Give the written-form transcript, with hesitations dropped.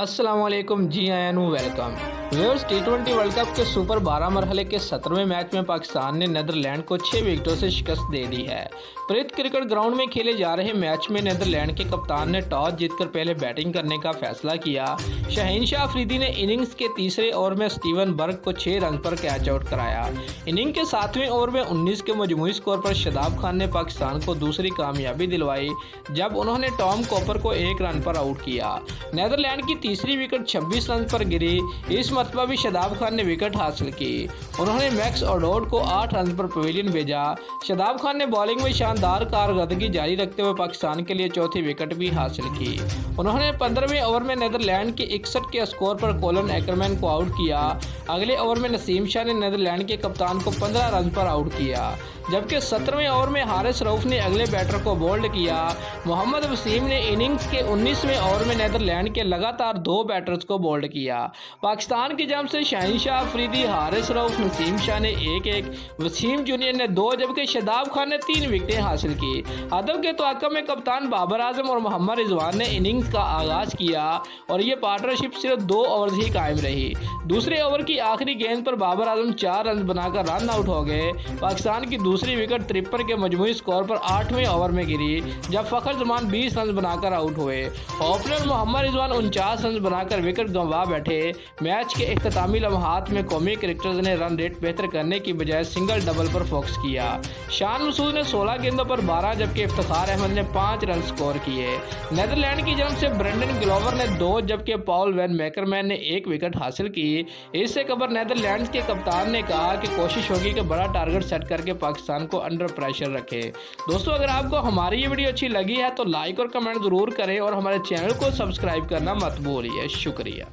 अस्सलाम वालेकुम, जी आया हूँ वेलकम व्यूअर्स। टी20 वर्ल्ड कप के सुपर 12 मरहले के 17वें मैच में पाकिस्तान ने नीदरलैंड को 6 विकेटों से शिकस्त दे दी है। प्रीत क्रिकेट ग्राउंड में खेले जा रहे मैच में नीदरलैंड के कप्तान ने टॉस जीतकर पहले बैटिंग करने का फैसला किया। शाहीन शाह अफरीदी ने इनिंग्स के तीसरे ओवर में स्टीवन बर्ग को 6 रन पर कैच आउट कराया। इनिंग के 7वें ओवर में 19 के मजमूई स्कोर पर शादाब खान ने पाकिस्तान को दूसरी कामयाबी दिलवाई जब उन्होंने टॉम कॉपर को 1 रन पर आउट किया। नीदरलैंड की तीसरी विकेट 26 रन पर गिरी। इस मरतबा भी शादाब खान ने विकेट हासिल की। उन्होंने मैक्स ओडोड को 8 रन पर पवेलियन भेजा। शादाब खान ने बॉलिंग में शानदार कारकर्दगी जारी रखते हुए पाकिस्तान के लिए चौथी विकेट भी हासिल की। उन्होंने 15वें ओवर में नीदरलैंड के 61 के स्कोर पर कोलन एक्करमैन को आउट किया। अगले ओवर में नसीम शाह ने नीदरलैंड के कप्तान को 15 रन पर आउट किया, जबकि 17वें ओवर में हारिस रऊफ ने अगले बैटर को बोल्ड किया। मोहम्मद वसीम ने इनिंग्स के 19वें ओवर में नीदरलैंड के लगातार 2 बैटर्स को बोल्ड किया। पाकिस्तान की जानिब से शाहीन शाह अफरीदी, हारिस रऊफ, नसीम शाह ने 1-1, वसीम जूनियर ने 2 जबकि शादाब खान ने 3 विकेटें हासिल की। अदब के तवाक़ा में कप्तान बाबर आजम और मोहम्मद रिजवान ने इनिंग्स का आगाज किया और ये पार्टनरशिप सिर्फ 2 ओवर ही कायम रही। दूसरे ओवर की आखिरी गेंद पर बाबर आजम 4 रन बनाकर रन आउट हो गए। पाकिस्तान की दूसरी विकेट 53 के मजमूई स्कोर पर 8वें ओवर में गिरी जब फखर जमान 20 रन बनाकर आउट हुए। ओपनर मोहम्मद रिजवान 49 रन बनाकर विकेट गंवा बैठे। मैच के इख्तितामी लम्हात में कौमी क्रिकेटर्स ने रन रेट बेहतर करने की बजाय सिंगल डबल पर फोकस किया। शान मसूद ने 16 गेंदों पर 12 जबकि इफ्तिखार अहमद ने 5 रन स्कोर किए। नीदरलैंड की जानब से ब्रेंडन ग्लोवर ने 2 जबकि पॉल वैन मैकरमैन ने 1 विकेट हासिल की। इससे कबल नीदरलैंड के कप्तान ने कहा कि कोशिश होगी कि बड़ा टारगेट सेट करके पाकिस्तान को अंडर प्रेशर रखे। दोस्तों, अगर आपको हमारी ये वीडियो अच्छी लगी है तो लाइक और कमेंट जरूर करें और हमारे चैनल को सब्सक्राइब करना मत भूलिए। शुक्रिया।